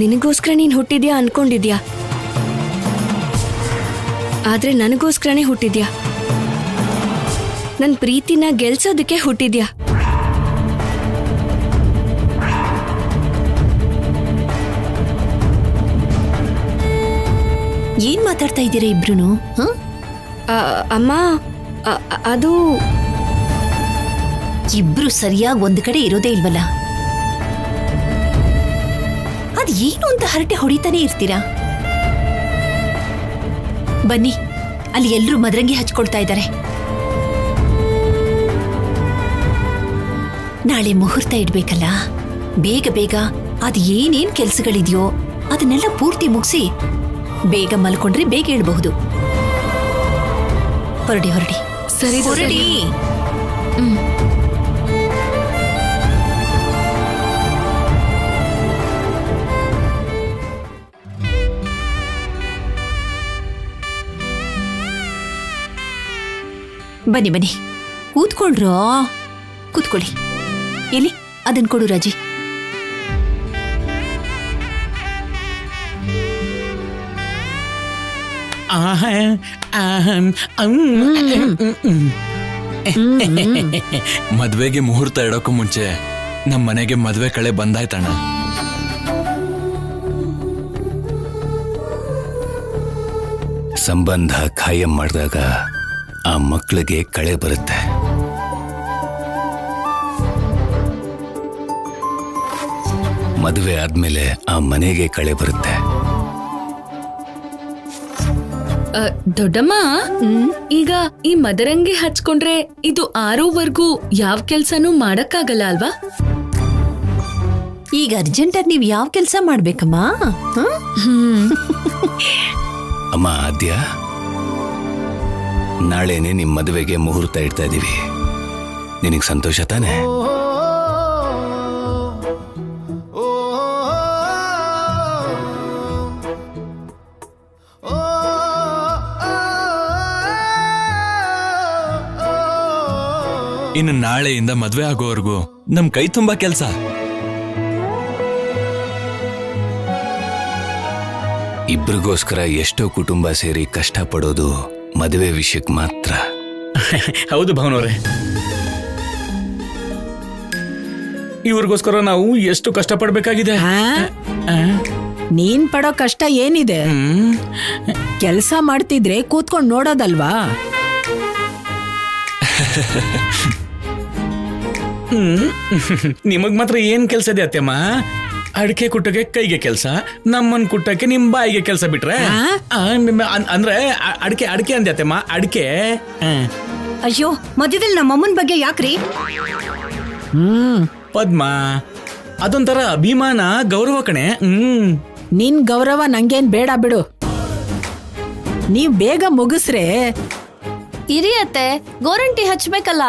ನಿನಗೋಸ್ಕರ ನೀನು ಹುಟ್ಟಿದ್ಯಾ ಅನ್ಕೊಂಡಿದ್ಯಾ, ಆದ್ರೆ ನನಗೋಸ್ಕರನೇ ಹುಟ್ಟಿದ್ಯಾ. ನನ್ನ ಪ್ರೀತಿನ ಗೆಲ್ಸೋದಕ್ಕೆ ಹುಟ್ಟಿದ್ಯಾ. ಏನ್ ಮಾತಾಡ್ತಾ ಇದ್ದೀರಾ ಇಬ್ರು? ಅಮ್ಮ, ಅದು ಇಬ್ರು ಸರಿಯಾಗಿ ಒಂದ್ ಕಡೆ ಇರೋದೇ ಇಲ್ವಲ್ಲ. ಅದ್ ಏನು ಅಂತ ಹರಟೆ ಹೊಡಿತಾನೆ ಇರ್ತೀರಾ. ಬನ್ನಿ, ಅಲ್ಲಿ ಎಲ್ರೂ ಮದರಂಗಿ ಹಚ್ಕೊಳ್ತಾ ಇದ್ದಾರೆ. ನಾಳೆ ಮುಹೂರ್ತ ಇಡ್ಬೇಕಲ್ಲ, ಬೇಗ ಬೇಗ ಅದ್ ಏನೇನ್ ಕೆಲ್ಸಗಳಿದೆಯೋ ಅದನ್ನೆಲ್ಲ ಪೂರ್ತಿ ಮುಗಿಸಿ ಬೇಗ ಮಲ್ಕೊಂಡ್ರೆ ಬೇಗ ಹೇಳ್ಬಹುದು. ಹೊರಡಿ ಹೊರಡಿ. ಸರಿ ಹೊರಡಿ. ಬನ್ನಿ ಬನ್ನಿ, ಕೂತ್ಕೊಳ್ರೋ. ಕೂತ್ಕೊಳ್ಳಿ. ಎಲ್ಲಿ ಅದನ್ ಕೊಡು ರಾಜಿ. ಮದ್ವೆಗೆ ಮುಹೂರ್ತ ಇಡೋಕ್ಕೂ ಮುಂಚೆ ನಮ್ಮ ಮನೆಗೆ ಮದ್ವೆ ಕಳೆ ಬಂದಾಯ್ತಣ್ಣ. ಸಂಬಂಧ ಖಾಯಂ ಮಾಡಿದಾಗ ಆ ಮಕ್ಕಳಿಗೆ ಕಳೆ ಬರುತ್ತೆ. ಮದುವೆ ಆದ್ಮೇಲೆ ಆ ಮನೆಗೆ ಕಳೆ ಬರುತ್ತೆ. ದೊಡ್ಡಮ್ಮ, ಈಗ ಈ ಮದರಂಗಿ ಹಚ್ಕೊಂಡ್ರೆ ಇದು 6ವರೆಗೂ ಯಾವ ಕೆಲ್ಸನೂ ಮಾಡಕ್ಕಾಗಲ್ಲ ಅಲ್ವಾ? ಈಗ ಅರ್ಜೆಂಟಾಗಿ ನೀವ್ ಯಾವ ಕೆಲ್ಸ ಮಾಡ್ಬೇಕಮ್ಮ? ಅಮ್ಮ ಆದ್ಯ, ನಾಳೆನೆ ನಿಮ್ ಮದುವೆಗೆ ಮುಹೂರ್ತ ಇಡ್ತಾ ಇದೀವಿ. ನಿನಗ್ ಸಂತೋಷ ತಾನೆ? ಇನ್ನು ನಾಳೆಯಿಂದ ಮದ್ವೆ ಆಗೋವರೆಗೂ ನಮ್ ಕೈ ತುಂಬಾ ಕೆಲ್ಸ. ಇಬ್ರಿಗೋಸ್ಕರ ಎಷ್ಟೋ ಕುಟುಂಬ ಸೇರಿ ಕಷ್ಟ ಪಡೋದು ಮದುವೆ ವಿಷಯಕ್ಕೆ ಮಾತ್ರ. ಹೌದು ಭಾವನವ್ರೆ, ಇವ್ರಿಗೋಸ್ಕರ ನಾವು ಎಷ್ಟು ಕಷ್ಟ ಪಡ್ಬೇಕಾಗಿದೆ. ನೀನ್ ಪಡೋ ಕಷ್ಟ ಏನಿದೆ? ಕೆಲಸ ಮಾಡ್ತಿದ್ರೆ ಕೂತ್ಕೊಂಡು ನೋಡೋದಲ್ವಾ? ನಿಮಗ್ ಮಾತ್ರ ಏನ್ ಕೆಲ್ಸ ಇದೆ ಅತ್ತೆಮ್ಮ? ಅಡಿಕೆ ಕುಟ್ಟಕ್ಕೆ ಕೈಗೆ ಕೆಲ್ಸ, ನಮ್ಮನ್ ಕುಟ್ಟಕ್ಕೆ ನಿಮ್ ಬಾಯಿಗೆ ಕೆಲ್ಸ ಬಿಟ್ರೆ ಅಂದ್ರೆ ಅಡಿಕೆ ಅಡಿಕೆ ಅಂದೆ ಅತ್ತೆಮ್ಮ, ಅಡಿಕೆ. ಅಯ್ಯೋ, ಮಧ್ಯದಲ್ಲಿ ನಮ್ಮಮ್ಮನ ಬಗ್ಗೆ ಯಾಕ್ರಿ? ಪದ್ಮ, ಅದೊಂಥರ ಅಭಿಮಾನ, ಗೌರವ ಕಣೆ. ನಿನ್ ಗೌರವ ನಂಗೇನ್ ಬೇಡ ಬಿಡು. ನೀವ್ ಬೇಗ ಮುಗಿಸ್ರೆ. ಇರಿಯತ್ತೆ, ಗೋರಂಟಿ ಹಚ್ಬೇಕಲ್ಲ.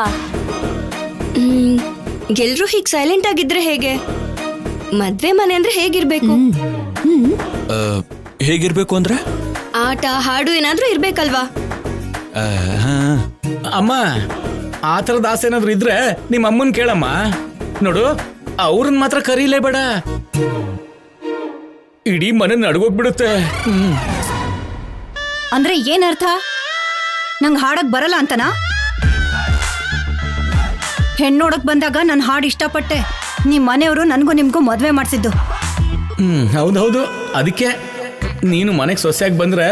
ಎಲ್ರೂ ಹೀಗ್ ಸೈಲೆಂಟ್ ಆಗಿದ್ರೆ ಹೇಗೆ? ಮದ್ವೆ ಮನೆ ಅಂದ್ರೆ ಹೇಗಿರ್ಬೇಕು? ಹೇಗಿರ್ಬೇಕು ಅಂದ್ರೆ ಆಟ ಹಾಡು ಏನಾದ್ರೂ ಇರ್ಬೇಕಲ್ವಾ? ಅಮ್ಮ, ಆ ತರದ ಆಸೆ ಏನಾದ್ರು ಇದ್ರೆ ನಿಮ್ಮ ಅಮ್ಮನ್ ಕೇಳಮ್ಮ. ನೋಡು, ಅವ್ರನ್ನ ಮಾತ್ರ ಕರೀಲೇ ಬೇಡ, ಇಡೀ ಮನೆ ನಡ್ಗೋಗ್ಬಿಡುತ್ತೆ. ಅಂದ್ರೆ ಏನರ್ಥ? ನಂಗ್ ಹಾಡಕ್ ಬರಲ್ಲ ಅಂತನಾ? ಹೆಣ್ಣೋಡಕ್ ಬಂದಾಗ ನನ್ ಹಾಡು ಇಷ್ಟಪಟ್ಟೆ. ನಿಮ್ ಮನೆಯವರು ನನ್ಗೂ ನಿಮ್ಗೂ ಮದ್ವೆ ಮಾಡ್ಸಿದ್ದು. ಹೌದೌದು, ಅದಕ್ಕೆ ನೀನು ಮನೆಗೆ ಸೊಸೆಯಾಗಿ ಬಂದ್ರೆ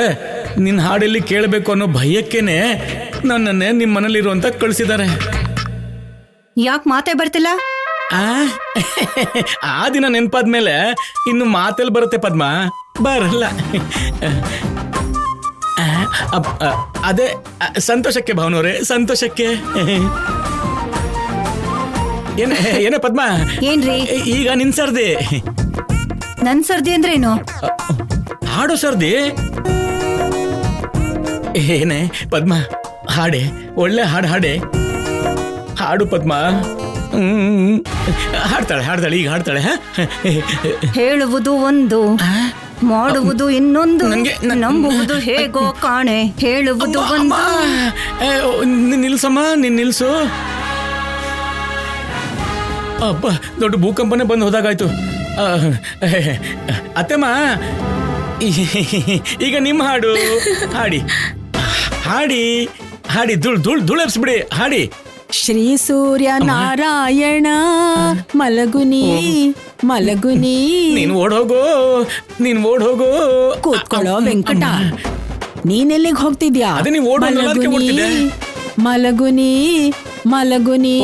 ನಿನ್ ಹಾಡೆಲ್ಲಿ ಕೇಳಬೇಕು ಅನ್ನೋ ಭಯಕ್ಕೇನೆ ನನ್ನನ್ನೇ ನಿಮ್ ಮನೇಲಿರುವಂತ ಕಳ್ಸಿದ್ದಾರೆ. ಯಾಕೆ ಮಾತೇ ಬರ್ತಿಲ್ಲ? ಆ ದಿನ ನೆನ್ಪಾದ್ಮೇಲೆ ಇನ್ನು ಮಾತೆಲ್ಲಿ ಬರುತ್ತೆ ಪದ್ಮ? ಬರಲ್ಲ. ಅದೇ ಸಂತೋಷಕ್ಕೆ ಭಾವನವ್ರೆ, ಸಂತೋಷಕ್ಕೆ. ಏನೇ ಪದ್ಮ? ಏನ್ರಿ ಈಗ ನಿನ್ ಸರ್ದಿ? ನನ್ ಸರ್ದಿ ಅಂದ್ರೆ ಏನು? ಹಾಡೋ ಸರ್ದಿ. ಏನೇ ಪದ್ಮ, ಹಾಡೆ, ಒಳ್ಳೆ ಹಾಡು ಹಾಡೆ, ಹಾಡು ಪದ್ಮ. ಹಾಡ್ತಾಳೆ ಈಗ ಹಾಡ್ತಾಳೆ. ಹೇಳುವುದು ಒಂದು, ಮಾಡುವುದು ಇನ್ನೊಂದು, ನಂಬುವುದು ಹೇಗೋ ಕಾಣೆ. ಹೇಳುವುದು ಒಂದು. ನಿಲ್ಸಮ್ಮ, ನೀನ್ ನಿಲ್ಸು. ಅಬ್ಬ, ದೊಡ್ಡ ಭೂಕಂಪನೆ ಬಂದು ಹೋದಾಗಾಯ್ತು. ಅತ್ತೆಮ್ಮ ಈಗ ನಿಮ್ಮ ಹಾಡು ಹಾಡಿ ಹಾಡಿ ಹಾಡಿ ಧೂಳೆಬ್ಸ್ಬಿಡಿ ಹಾಡಿ. ಶ್ರೀ ಸೂರ್ಯ ನಾರಾಯಣ ಮಲಗುನಿ ಮಲಗುನಿ. ನೀನ್ ಓಡ್ ಹೋಗೋ ಕೂತ್ಕೊಳ್ಳೋ ವೆಂಕಟ, ನೀನೆಲ್ಲಿಗೆ ಹೋಗ್ತಿದ್ಯಾ? ಅದೇ ನೀವ್ ಓಡು ಅಂದ್ರಲ್ಲ, ಅದಕ್ಕೆ ಓಡ್ತಿದ್ದೆ. ಮಲಗುನಿ ಮಲಗುನಿ.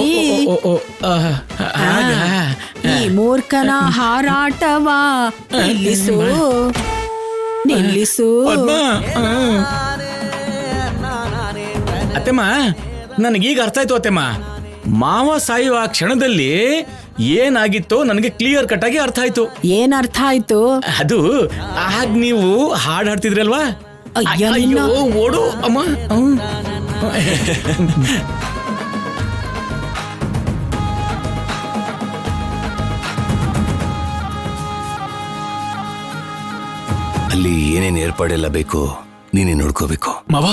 ಈ ಮೂರ್ಖನ ಹಾರಾಟವ ನಿಲ್ಲಿಸು ನಿಲ್ಲಿಸು. ಅತ್ತೆಮ್ಮ ನನಗೀಗ ಅರ್ಥ ಆಯ್ತು ಅತ್ತೆಮ್ಮ. ಮಾವ ಸಾಯುವ ಆ ಕ್ಷಣದಲ್ಲಿ ಏನಾಗಿತ್ತೋ ನನಗೆ ಕ್ಲಿಯರ್ ಕಟ್ ಆಗಿ ಅರ್ಥ ಆಯ್ತು. ಏನ್ ಅರ್ಥ ಆಯ್ತು? ಅದು ಆಗ ನೀವು ಹಾಡು ಹಾಡ್ತಿದ್ರಲ್ವಾ? ಅಯ್ಯೋ, ಅಯ್ಯೋ ಓಡು ಅಮ್ಮ. ಅಲ್ಲಿ ಏನೇನ್ ಏರ್ಪಾಡೆಲ್ಲ ಬೇಕು ನೀನೇ ನೋಡ್ಕೋಬೇಕು. ಮಾವ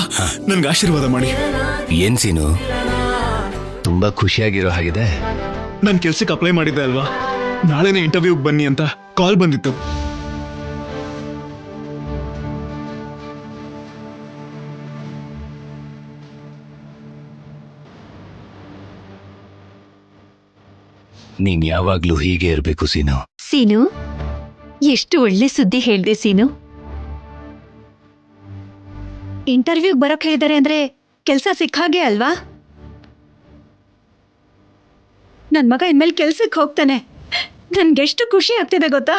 ನನ್ಗೆ ಆಶೀರ್ವಾದ ಮಾಡಿ. ಏನ್ ಸೀನು, ತುಂಬಾ ಖುಷಿಯಾಗಿರೋ ಹಾಗಿದೆ. ನಾನು ಕೆಲ್ಸಕ್ಕೆ ಅಪ್ಲೈ ಮಾಡಿದ್ದೆ ಅಲ್ವಾ, ನಾಳೆನೇ ಇಂಟರ್ವ್ಯೂಗೆ ಬನ್ನಿ ಅಂತ ಕಾಲ್ ಬಂದಿತ್ತು. ನೀನ್ ಯಾವಾಗ್ಲೂ ಹೀಗೆ ಇರ್ಬೇಕು ಸೀನು. ಸೀನು, ಎಷ್ಟು ಒಳ್ಳೆ ಸುದ್ದಿ ಹೇಳ್ದೆ ಸೀನು. ಇಂಟರ್ವ್ಯೂಗ್ ಬರೋಕ್ ಹೇಳಿದಾರೆ ಅಂದ್ರೆ ಕೆಲ್ಸ ಸಿಕ್ಕಾಗೆ ಅಲ್ವಾ? ನನ್ ಮಗ ಇನ್ಮೇಲೆ ಕೆಲ್ಸಕ್ಕೆ ಹೋಗ್ತಾನೆ. ನನ್ಗೆಷ್ಟು ಖುಷಿ ಆಗ್ತಿದೆ ಗೊತ್ತಾ?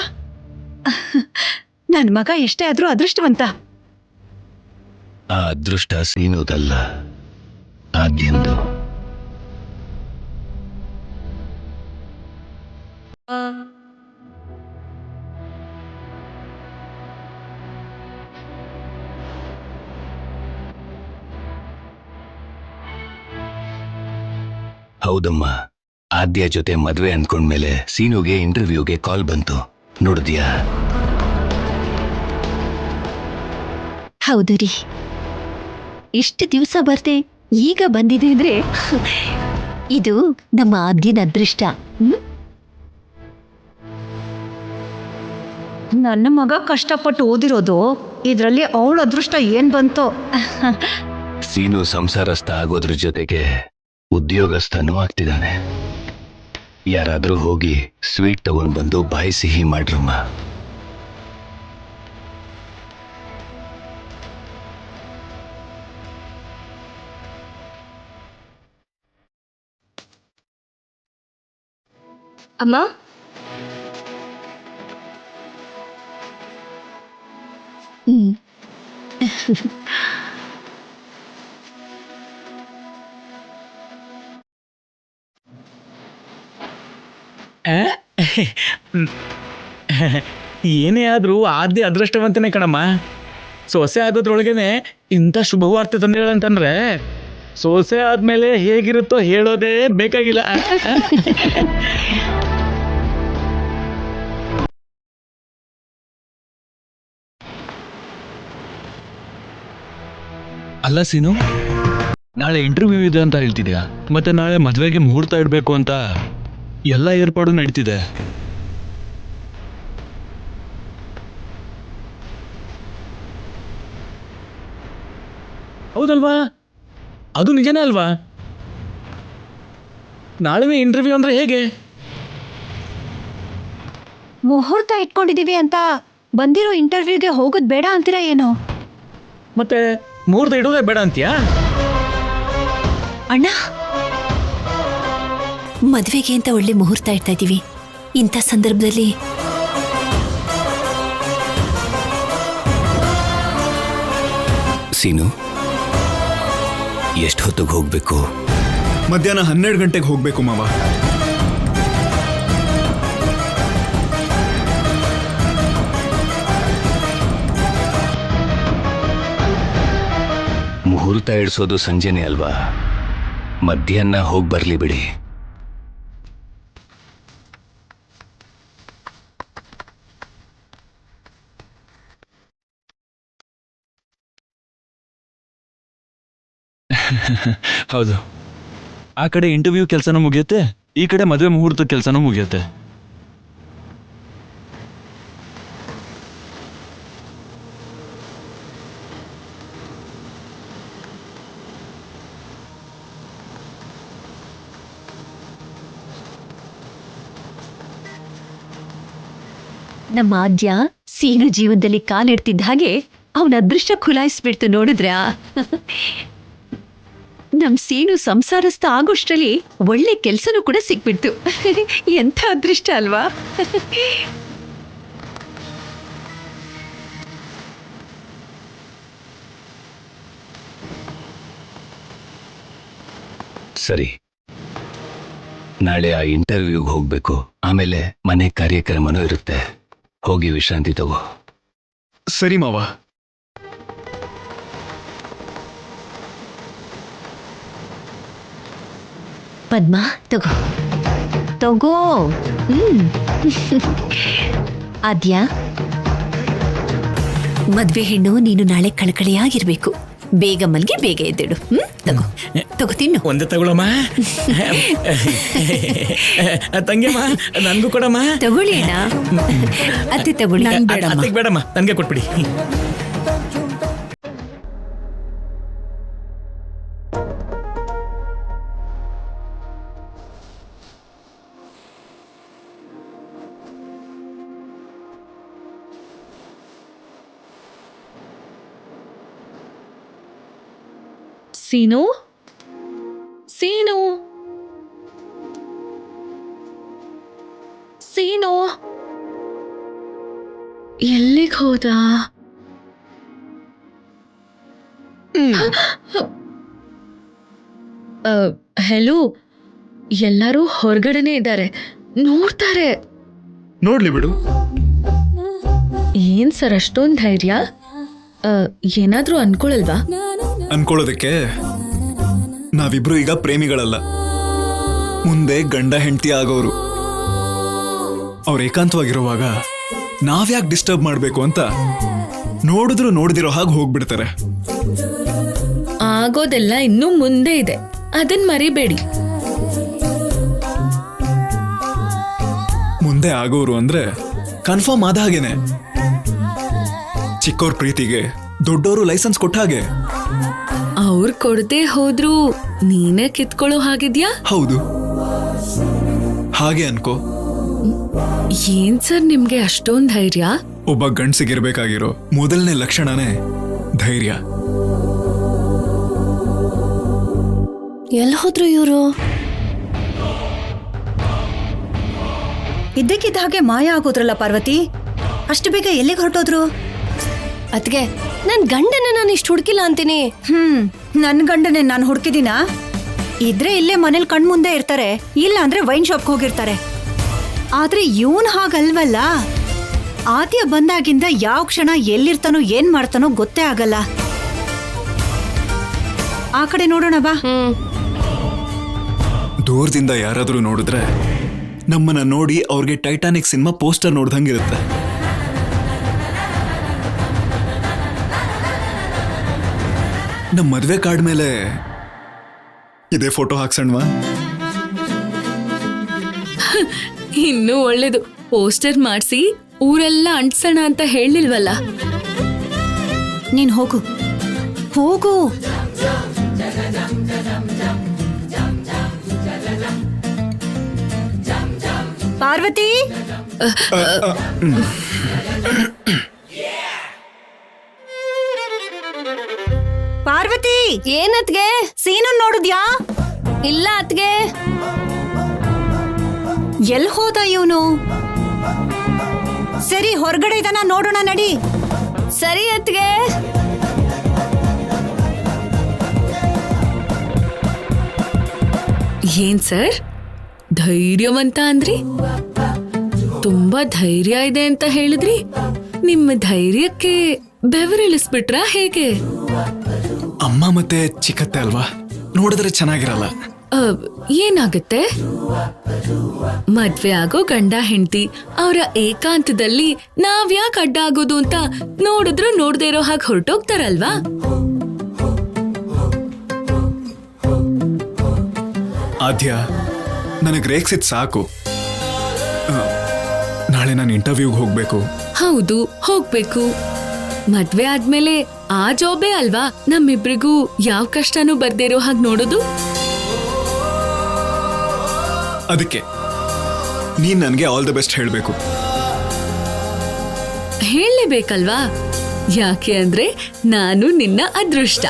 ನನ್ ಮಗ ಎಷ್ಟೇ ಆದ್ರೂ ಅದೃಷ್ಟವಂತ. ಆ ಅದೃಷ್ಟ ಸೀನುದಲ್ಲ, ಆದ್ಯಂದು. ಹೌದಮ್ಮ, ಆದ್ಯ ಜೊತೆ ಮದ್ವೆ ಅಂದ್ಕೊಂಡ್ಮೇಲೆ ಸೀನುಗೆ ಇಂಟರ್ವ್ಯೂಗೆ ಕಾಲ್ ಬಂತು, ನೋಡಿದ್ಯಾ? ಹೌದು ರೀ, ಇಷ್ಟು ದಿವಸ ಬರ್ದೆ ಈಗ ಬಂದಿದೆ ಅಂದ್ರೆ ಇದು ನಮ್ಮ ಆದ್ಯನ ಅದೃಷ್ಟ. ನನ್ನ ಮಗ ಕಷ್ಟಪಟ್ಟು ಓದಿರೋದು, ಇದರಲ್ಲಿ ಅವಳ ಅದೃಷ್ಟ ಏನ್ ಬಂತೋ. ಸೀನು ಸಂಸಾರಸ್ಥ ಆಗೋದ್ರ ಜೊತೆಗೆ ಉದ್ಯೋಗಸ್ಥನೂ ಆಗ್ತಿದ್ದಾನೆ. ಯಾರಾದ್ರೂ ಹೋಗಿ ಸ್ವೀಟ್ ತಗೊಂಡ್ ಬಂದು ಬಾಯಿ ಸಿಹಿ ಮಾಡ್ರಮ್ಮ. ಅಮ್ಮ, ಏನೇ ಆದ್ರೂ ಆದ್ಯ ಅದೃಷ್ಟವಂತನೇ ಕಣಮ್ಮ. ಸೊಸೆ ಆಗೋದ್ರೊಳಗೇನೆ ಇಂಥ ಶುಭವಾರ್ತೆ ತಂದೇಳಂತಂದ್ರೆ ಸೊಸೆ ಆದ್ಮೇಲೆ ಹೇಗಿರುತ್ತೋ ಹೇಳೋದೇ ಬೇಕಾಗಿಲ್ಲ. ಅಲ್ಲ ಸೀನು, ನಾಳೆ ಇಂಟರ್ವ್ಯೂ ಇದೆ ಅಂತ ಹೇಳ್ತಿದ್ಯಾ, ಮತ್ತೆ ನಾಳೆ ಮದ್ವೆಗೆ ಮುಹೂರ್ತ ಇಡಬೇಕು ಅಂತ ಎಲ್ಲ ಏರ್ಪಾಡು ನಡೀತಿದೆ. ಹೌದಲ್ವಾ? ಅದು ನಿಜನೇ ಅಲ್ವಾ? ನಾಳೆ ಇಂಟರ್ವ್ಯೂ ಅಂದ್ರೆ ಹೇಗೆ? ಮುಹೂರ್ತ ಇಟ್ಕೊಂಡಿದೀವಿ ಅಂತ ಬಂದಿರೋ ಇಂಟರ್ವ್ಯೂಗೆ ಹೋಗೋದ್ ಬೇಡ ಅಂತೀರಾ ಏನೋ? ಮತ್ತೆ ಮುಹೂರ್ತ ಇಡೋದೇ ಬೇಡ ಅಂತೀಯಾ? ಅಣ್ಣ, ಮದ್ವೆಗೆ ಅಂತ ಒಳ್ಳೆ ಮುಹೂರ್ತ ಇಡ್ತಾ ಇದ್ದೀವಿ. ಇಂಥ ಸಂದರ್ಭದಲ್ಲಿ ಸೀನು, ಎಷ್ಟು ಹೊತ್ತಿಗೆ ಹೋಗ್ಬೇಕು? ಮಧ್ಯಾಹ್ನ 12 ಗಂಟೆಗೆ ಹೋಗ್ಬೇಕು ಮಾವ. ಮುಹೂರ್ತ ಇಡ್ಸೋದು ಸಂಜೆನೆ ಅಲ್ವಾ, ಮಧ್ಯಾಹ್ನ ಹೋಗಿ ಬರ್ಲಿ ಬಿಡಿ. ಹೌದು, ಆ ಕಡೆ ಇಂಟರ್ವ್ಯೂ ಕೆಲಸನೂ ಮುಗಿಯುತ್ತೆ, ಈ ಕಡೆ ಮದುವೆ ಮುಹೂರ್ತ ಕೆಲಸನೂ ಮುಗಿಯುತ್ತೆ. ನಮ್ಮ ಆದ್ಯ ಸೀನು ಜೀವನದಲ್ಲಿ ಕಾಲಿಡ್ತಿದ್ದ ಹಾಗೆ ಅವನ ಅದೃಷ್ಟ ಖುಲಾಯಿಸ್ಬಿಡ್ತು ನೋಡಿದ್ರಾ. ನಮ್ ಸೀನು ಸಂಸಾರಸ್ಥ ಆಗೋಷ್ಟ್ರಲ್ಲಿ ಒಳ್ಳೆ ಕೆಲ್ಸನೂ ಕೂಡ ಸಿಕ್ಬಿಡ್ತು. ಎಂಥ ಅದೃಷ್ಟ ಅಲ್ವಾ. ಸರಿ, ನಾಳೆ ಆ ಇಂಟರ್ವ್ಯೂಗೆ ಹೋಗ್ಬೇಕು. ಆಮೇಲೆ ಮನೆ ಕಾರ್ಯಕ್ರಮನೂ ಇರುತ್ತೆ. ಹೋಗಿ ವಿಶ್ರಾಂತಿ ತಗೋ. ಸರಿ ಮಾವ. ಪದ್ಮ ತಗೋ ತಗೋ. ಆದ್ಯ, ಮದ್ವೆ ಹೆಣ್ಣು ನೀನು ನಾಳೆ ಕಳಕಳಿಯಾಗಿರ್ಬೇಕು. ಬೇಗ ಮಲ್ಗಿ ಬೇಗ ಎದ್ದೇಳು. ತಗೋ ತಗೋ ತಿನ್ನು. ಒಂದೇ ತಗೊಳಮ್ಮ. ತಂಗಿಯಮ್ಮ ನನ್ಗೂ ಕೊಡಮ್ಮ. ತಗೊಳ್ಳಿ ಅಣ್ಣ. ಅತ್ತೆ ತಗೊಳ್ಳಿ. ಅತ್ತಿಗೆ ಬೇಡಮ್ಮ, ನನ್ಗೆ ಕೊಟ್ಬಿಡಿ. ಸೀನು ಸೀನು ಸೀನು ಎಲ್ಲಿಗೆ ಹೋದ? ಹೆಲೋ, ಎಲ್ಲರೂ ಹೊರಗಡೆನೆ ಇದ್ದಾರೆ, ನೋಡ್ತಾರೆ. ನೋಡ್ಲಿ ಬಿಡು. ಏನ್ ಸರ್ ಅಷ್ಟೊಂದು ಧೈರ್ಯ? ಏನಾದ್ರೂ ಅನ್ಕೊಳಲ್ವಾ? ಅನ್ಕೊಳ್ಳೋದಕ್ಕೆ ನಾವಿಬ್ರು ಈಗ ಪ್ರೇಮಿಗಳಲ್ಲ, ಮುಂದೆ ಗಂಡ ಹೆಂಡತಿ ಆಗೋರು. ಅವ್ರು ಏಕಾಂತವಾಗಿರುವಾಗ ನಾವ್ಯಾಕೆ ಡಿಸ್ಟರ್ಬ್ ಮಾಡ್ಬೇಕು ಅಂತ ನೋಡಿದ್ರು ನೋಡ್ದಿರೋ ಹಾಗೆ ಹೋಗ್ಬಿಡ್ತಾರೆ. ಆಗೋದೆಲ್ಲ ಇನ್ನೂ ಮುಂದೆ ಇದೆ, ಅದನ್ ಮರಿಬೇಡಿ. ಮುಂದೆ ಆಗೋರು ಅಂದ್ರೆ ಕನ್ಫರ್ಮ್ ಆದ ಹಾಗೇನೆ. ಚಿಕ್ಕವ್ರ ಪ್ರೀತಿಗೆ ದೊಡ್ಡವರು ಲೈಸೆನ್ಸ್ ಕೊಟ್ಟ ಹಾಗೆ. ಅವ್ರು ಕೊಡದೆ ಹೋದ್ರು ನೀನೇ ಕಿತ್ಕೊಳ್ಳೋ ಹಾಗಿದ್ಯಾ? ಹೌದು, ಹಾಗೆ ಅನ್ಕೋ. ಏನ್ ಸರ್ ನಿಮ್ಗೆ ಅಷ್ಟೊಂದ್ ಧೈರ್ಯ? ಒಬ್ಬ ಗಂಡ್ಸಿಗಿರ್ಬೇಕಾಗಿರೋ ಮೊದಲನೇ ಲಕ್ಷಣನೇ ಧೈರ್ಯ. ಎಲ್ಲಿ ಹೋದ್ರು ಇವರು? ಇದ್ದಕ್ಕಿದ್ದ ಹಾಗೆ ಮಾಯ ಆಗೋದ್ರಲ್ಲ ಪಾರ್ವತಿ. ಅಷ್ಟು ಬೇಗ ಎಲ್ಲಿಗೆ ಹೊರಟೋದ್ರು? ಅದ್ಗೆ ನನ್ ಗಂಡನ ನಾನು ಇಷ್ಟು ಹುಡುಕಿಲ್ಲ ಅಂತೀನಿ. ನನ್ ಗಂಡನೇ ನಾನು ಹುಡುಕಿದಿನ? ಇದ್ರೆ ಇಲ್ಲೇ ಮನೇಲಿ ಕಣ್ಮುಂದೆ ಇರ್ತಾರೆ, ಇಲ್ಲ ಅಂದ್ರೆ ವೈನ್ ಶಾಪ್ಗೆ ಹೋಗಿರ್ತಾರೆ. ಆದ್ರೆ ಇವನ್ ಹಾಗಲ್ವಲ್ಲ. ಆದ್ಯ ಬಂದಾಗಿಂದ ಯಾವ ಕ್ಷಣ ಎಲ್ಲಿರ್ತಾನೋ ಏನ್ ಮಾಡ್ತಾನೋ ಗೊತ್ತೇ ಆಗಲ್ಲ. ಆ ಕಡೆ ನೋಡೋಣ ಬಾ. ದೂರದಿಂದ ಯಾರಾದ್ರೂ ನೋಡಿದ್ರೆ ನಮ್ಮನ್ನ ನೋಡಿ ಅವ್ರಿಗೆ ಟೈಟಾನಿಕ್ ಸಿನಿಮಾ ಪೋಸ್ಟರ್ ನೋಡ್ದಂಗಿರುತ್ತೆ. ನಮ್ಮ ಮದ್ವೆ ಕಾರ್ಡ್ ಮೇಲೆ ಇದೇ ಫೋಟೋ ಹಾಕ್ಸಣ್ವಾ? ಇನ್ನೂ ಒಳ್ಳೇದು, ಪೋಸ್ಟರ್ ಮಾಡಿಸಿ ಊರೆಲ್ಲ ಅಂಟ್ಸೋಣ ಅಂತ ಹೇಳಿಲ್ವಲ್ಲ. ನೀನ್ ಹೋಗು ಹೋಗು. ಪಾರ್ವತಿ, ಪಾರ್ವತಿ, ಏನತ್ಗೆ? ಸೀನು ನೋಡಿದ್ಯಾ? ಇಲ್ಲ ಅತ್ಗೆ. ಎಲ್ ಹೋದ ಇವನು? ಸರಿ, ಹೊರಗಡೆ ಇದನ್ನ ನೋಡೋಣ ನಡಿ. ಸರಿ ಅತ್ಗೆ. ಏನ್ ಸರ್ ಧೈರ್ಯವಂತ ಅಂದ್ರಿ? ತುಂಬಾ ಧೈರ್ಯ ಇದೆ ಅಂತ ಹೇಳಿದ್ರಿ. ನಿಮ್ಮ ಧೈರ್ಯಕ್ಕೆ ಬೆವರಿಳಿಸ್ಬಿಟ್ರಾ ಹೇಗೆ? ಅಮ್ಮ ಮತ್ತೆ ಚಿಕ್ಕತ್ತೆ ಅಲ್ವಾ, ನೋಡಿದ್ರೆ ಚೆನ್ನಾಗಿರಲ್ಲ. ಏನಾಗುತ್ತೆ? ಮದ್ವೆ ಆಗೋ ಗಂಡ ಹೆಂಡತಿ ಅವರ ಏಕಾಂತದಲ್ಲಿ ನಾವ್ಯಾಕೆ ಅಡ್ಡ ಆಗೋದು ಅಂತ ನೋಡಿದ್ರು ನೋಡ್ದೇ ಇರೋ ಹಾಗೆ ಹೊರಟೋಗ್ತಾರಲ್ವಾ? ಆದ್ಯ, ನನಗೆ ರೇಕ್ಸಿದ್ ಸಾಕು. ನಾಳೆ ನಾನು ಇಂಟರ್ವ್ಯೂಗೆ ಹೋಗ್ಬೇಕು. ಹೌದು, ಹೋಗ್ಬೇಕು. ಮದ್ವೆ ಆದ್ಮೇಲೆ ಆ ಜಾಬೇ ಅಲ್ವಾ ನಮ್ಮಿಬ್ರಿಗೂ ಯಾವ ಕಷ್ಟನೂ ಬರ್ದಿರೋ ಹಾಗೆ ನೋಡೋದು. ಅದಕ್ಕೆ ನೀನ್ ನನಗೆ ಆಲ್ ದ ಬೆಸ್ಟ್ ಹೇಳಬೇಕು. ಹೇಳಲೇಬೇಕಲ್ವಾ? ಯಾಕೆ ಅಂದ್ರೆ ನಾನು ನಿನ್ನ ಅದೃಷ್ಟ.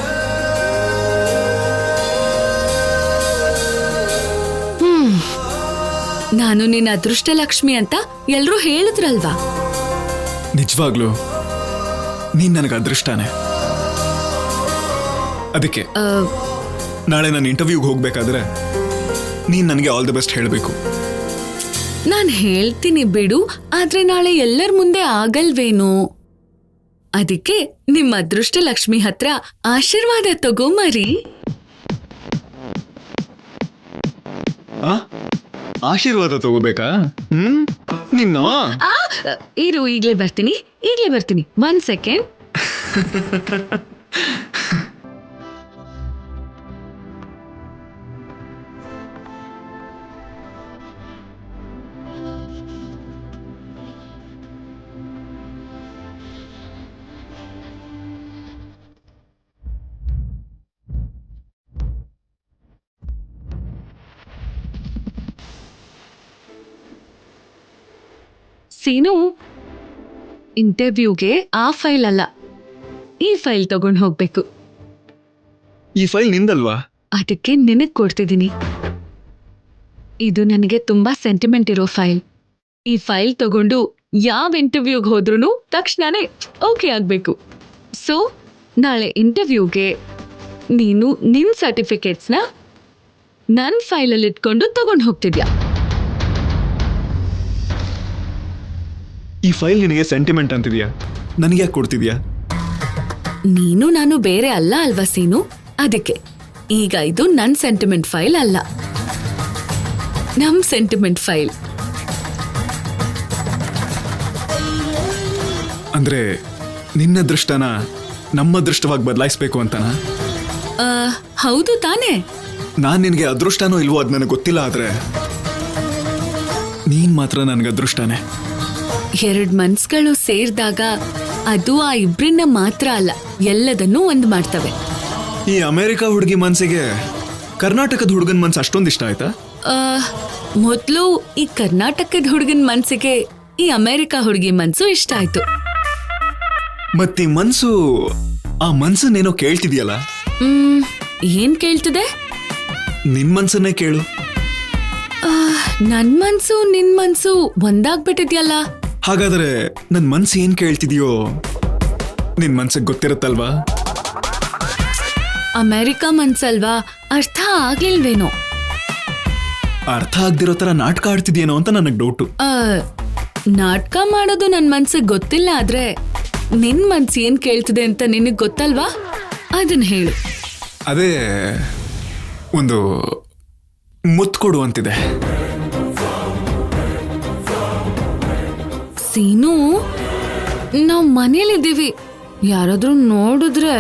ನಾನು ನಿನ್ನ ಅದೃಷ್ಟ ಲಕ್ಷ್ಮಿ ಅಂತ ಎಲ್ರೂ ಹೇಳಿದ್ರಲ್ವಾ? ನಿಜವಾಗ್ಲು ನೀನ್ ನನಗೆ ಅದೃಷ್ಟನೇ. ಅದಕ್ಕೆ ನಾಳೆ ನಾನು ಇಂಟರ್ವ್ಯೂಗೆ ಹೋಗ್ಬೇಕಾದ್ರೆ ನೀನ್ ನನಗೆ ಆಲ್ ದಿ ಬೆಸ್ಟ್ ಹೇಳಬೇಕು. ನಾನ್ ಹೇಳ್ತೀನಿ ಬಿಡು, ಆದ್ರೆ ನಾಳೆ ಎಲ್ಲರ ಮುಂದೆ ಆಗಲ್ವೇನೋ. ಅದಕ್ಕೆ ನಿಮ್ಮ ಅದೃಷ್ಟ ಲಕ್ಷ್ಮಿ ಹತ್ರ ಆಶೀರ್ವಾದ ತಗೊಂಬರಿ. ಆಶೀರ್ವಾದ ತಗೋಬೇಕಾ? ನಿನ್ನ ಇರು, ಈಗ್ಲೇ ಬರ್ತೀನಿ 1 ಸೆಕೆಂಡ್. ಸೀನು, ಇಂಟರ್ವ್ಯೂಗೆ ಆ ಫೈಲ್ ಅಲ್ಲ, ಈ ಫೈಲ್ ತಗೊಂಡು ಹೋಗ್ಬೇಕು. ಈ ಫೈಲ್ ನಿಂದಲ್ವಾ? ಅದಕ್ಕೆ ನಿನಗ್ ಕೊಡ್ತಿದ್ದೀನಿ. ಇದು ನನಗೆ ತುಂಬಾ ಸೆಂಟಿಮೆಂಟ್ ಇರೋ ಫೈಲ್. ಈ ಫೈಲ್ ತಗೊಂಡು ಯಾವ ಇಂಟರ್ವ್ಯೂಗೆ ಹೋದ್ರೂ ತಕ್ಷಣನೇ ಓಕೆ ಆಗ್ಬೇಕು. ಸೊ ನಾಳೆ ಇಂಟರ್ವ್ಯೂಗೆ ನೀನು ನಿನ್ ಸರ್ಟಿಫಿಕೇಟ್ಸ್ನ ನನ್ನ ಫೈಲಲ್ಲಿ ಇಟ್ಕೊಂಡು ತಗೊಂಡು ಹೋಗ್ತಿದ್ಯಾ? ಈ ಫೈಲ್ ನಿನಗೆ ಸೆಂಟಿಮೆಂಟ್ ಅಂತಿದ್ಯಾ? ನನಗೆ ಯಾಕೆ ಕೊಡ್ತಿದ್ಯಾ? ನೀನು ನಾನು ಬೇರೆ ಅಲ್ಲ ಅಲ್ವಾ ಸೀನು? ಅದಕ್ಕೆ ಈಗ ಇದು ನನ್ನ ಸೆಂಟಿಮೆಂಟ್ ಫೈಲ್ ಅಲ್ಲ, ನಮ್ ಸೆಂಟಿಮೆಂಟ್ ಫೈಲ್. ಅಂದ್ರೆ ನಿನ್ನ ದೃಷ್ಟನ ನಮ್ಮ ದೃಷ್ಟವಾಗಿ ಬದಲಾಯಿಸ್ಬೇಕು ಅಂತನಾ? ಹೌದು ತಾನೇ? ನಾನ್ ನಿನಗೆ ಅದೃಷ್ಟನೋ ಇಲ್ವೋ ಅದ್ ನನಗೆ ಗೊತ್ತಿಲ್ಲ, ಆದ್ರೆ ನೀನ್ ಮಾತ್ರ ನನಗೆ ಅದೃಷ್ಟನೇ. 2 ಮನ್ಸ್ಗಳು ಸೇರಿದಾಗ ಅದು ಆ ಇಬ್ರನ್ನ ಮಾತ್ರ ಅಲ್ಲ, ಎಲ್ಲದನ್ನೂ ಒಂದು ಮಾಡ್ತವೆ. ಈ ಅಮೆರಿಕ ಹುಡುಗಿ ಮನ್ಸಿಗೆ ಕರ್ನಾಟಕದ ಹುಡುಗನ ಮನ್ಸು ಅಷ್ಟೊಂದು ಇಷ್ಟ ಆಯ್ತಾ? ಮೊದಲು ಈ ಕರ್ನಾಟಕದ ಹುಡುಗನ ಮನ್ಸಿಗೆ ಈ ಅಮೆರಿಕ ಹುಡುಗಿ ಮನ್ಸು ಇಷ್ಟ ಆಯ್ತು. ಮತ್ತಿ ಮನ್ಸು ಆ ಮನ್ಸನ್ನೇನೋ ಕೇಳ್ತಿದ್ಯಲ್ಲ? ಏನ್ ಕೇಳ್ತಿದೆ? ನಿನ್ ಮನ್ಸನ್ನೇ ಕೇಳು. ನನ್ ಮನ್ಸು ನಿನ್ ಮನ್ಸು ಒಂದಾಗ್ಬಿಟ್ಟಿದ್ಯಲ್ಲ. ಹಾಗಾದ್ರೆ ನನ್ ಮನ್ಸು ಏನ್ ಕೇಳ್ತಿದ್ಯೋ ನಿನ್ ಮನ್ಸಿಗೆ ಗೊತ್ತಿರುತ್ತಲ್ವಾ? ಅಮೆರಿಕ ಮನ್ಸಲ್ವಾ, ಅರ್ಥ ಆಗ್ಲಿಲ್ವೇನೋ? ಅರ್ಥ ಆಗ್ದಿರೋ ತರ ನಾಟಕ ಆಡ್ತಿದ್ಯೇನೋ ಅಂತ ನನಗ್ ಡೌಟು. ನಾಟಕ ಮಾಡೋದು ನನ್ ಮನ್ಸಿಗೆ ಗೊತ್ತಿಲ್ಲ, ಆದ್ರೆ ನಿನ್ ಮನ್ಸು ಏನ್ ಕೇಳ್ತಿದೆ ಅಂತ ನಿನಗ್ ಗೊತ್ತಲ್ವಾ? ಅದನ್ನ ಹೇಳು. ಅದೇ ಒಂದು ಮುತ್ತು ಕೊಡು ಅಂತಿದೆ. ಸೀನು, ನಾವ್ ಮನೇಲಿದ್ದೀವಿ, ಯಾರಾದ್ರೂ ನೋಡಿದ್ರೆ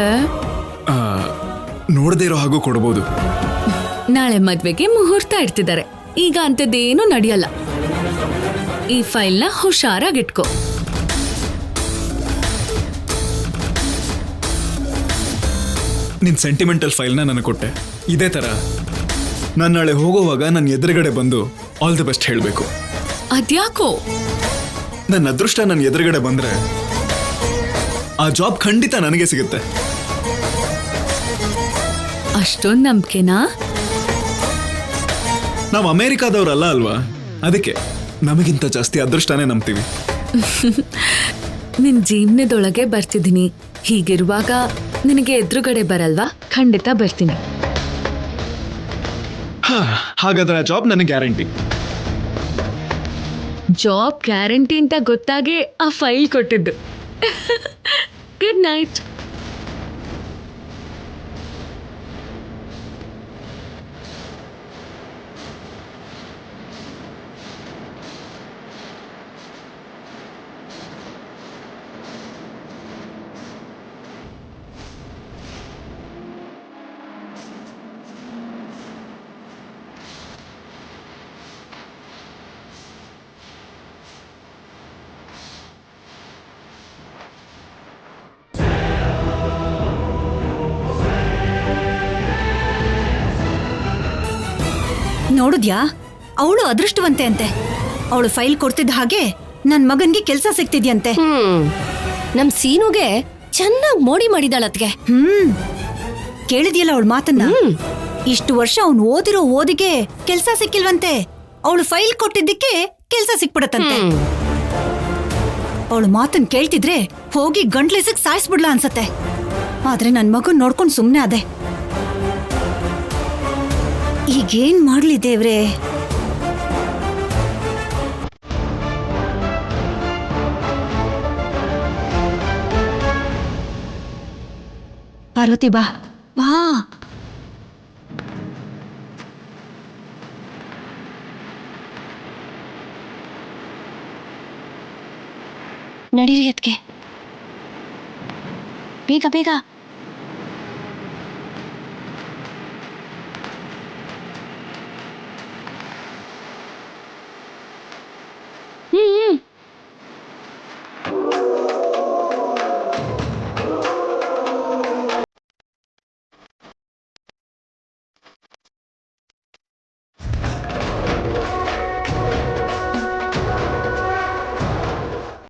ನೋಡದೇ ಇರೋ ಹಾಗೂ ಕೊಡ್ಬೋದು. ನಾಳೆ ಮದ್ವೆಗೆ ಮುಹೂರ್ತ ಇಡ್ತಿದ್ದಾರೆ. ಈಗ ಅಂತದ್ದೇನು ನಡೆಯಲ್ಲ. ಈ ಫೈಲ್ನ ಹುಷಾರಾಗಿಟ್ಕೋ. ನಿನ್ ಸೆಂಟಿಮೆಂಟಲ್ ಫೈಲ್ನ ನನಗೆ ಕೊಟ್ಟೆ. ಇದೇ ತರ ನಾನು ನಾಳೆ ಹೋಗೋವಾಗ ನನ್ನ ಎದುರುಗಡೆ ಬಂದು ಆಲ್ ದಿ ಬೆಸ್ಟ್ ಹೇಳಬೇಕು. ಅದ್ಯಾಕೋ? ನನ್ನ ಅದೃಷ್ಟ ನನ್ನ ಎದುರುಗಡೆ ಬಂದ್ರೆ ಆ ಜಾಬ್ ಖಂಡಿತ ನನಗೆ ಸಿಗುತ್ತೆ. ಅಷ್ಟೊಂದು ನಂಬಿಕೆನಾ? ನಾವು ಅಮೆರಿಕಾದವ್ರಲ್ಲ ಅಲ್ವಾ, ಅದಕ್ಕೆ ನಮಗಿಂತ ಜಾಸ್ತಿ ಅದೃಷ್ಟನೇ ನಂಬ್ತೀವಿ. ನಿನ್ ಜೀವನದೊಳಗೆ ಬರ್ತಿದ್ದೀನಿ. ಹೀಗಿರುವಾಗ ನಿನಗೆ ಎದುರುಗಡೆ ಬರಲ್ವಾ? ಖಂಡಿತ ಬರ್ತೀನಿ. ಹಾಗಾದ್ರೆ ಆ ಜಾಬ್ ನನಗೆ ಗ್ಯಾರಂಟಿ. ಜಾಬ್ ಗ್ಯಾರಂಟಿ ಅಂತ ಗೊತ್ತಾಗೆ ಆ ಫೈಲ್ ಕೊಟ್ಟಿದ್ದು. Good night. ನೋಡಿದ್ಯಾ, ಅವಳು ಅದೃಷ್ಟವಂತೆ ಅಂತೆ. ಅವಳು ಫೈಲ್ ಕೊಡ್ತಿದ್ದ ಹಾಗೆ ನನ್ ಮಗನ್ಗೆ ಕೆಲ್ಸ ಸಿಕ್ತಿದ್ಯಂತೆ. ನಮ್ ಸೀನುಗೆ ಚೆನ್ನಾಗ್ ಮೋಡಿ ಮಾಡಿದಾಳತ್ಗೆ. ಕೇಳಿದ್ಯಲ್ಲ ಅವಳ ಮಾತನ್ನ? ಇಷ್ಟು ವರ್ಷ ಅವ್ನು ಓದಿರೋ ಓದಿಗೆ ಕೆಲ್ಸ ಸಿಕ್ಕಿಲ್ವಂತೆ. ಅವಳು ಫೈಲ್ ಕೊಟ್ಟಿದ್ದಕ್ಕೆ ಕೆಲ್ಸ ಸಿಕ್ಬಿಡತ್ತಂತೆ. ಅವಳು ಮಾತನ್ ಕೇಳ್ತಿದ್ರೆ ಹೋಗಿ ಗಂಟ್ಲಿಸಕ್ ಸಾಯಿಸ್ಬಿಡ್ಲಾ ಅನ್ಸತ್ತೆ. ಆದ್ರೆ ನನ್ ಮಗನ್ ನೋಡ್ಕೊಂಡ್ ಸುಮ್ನೆ ಅದೇ. ಈಗೇನ್ ಮಾಡ್ಲಿ ದೇವ್ರೆ? ಪಾರ್ವತಿ ಬಾ ಬಾ. ನಡೀರಿ ಅದ್ಕೆ, ಬೇಗ ಬೇಗ.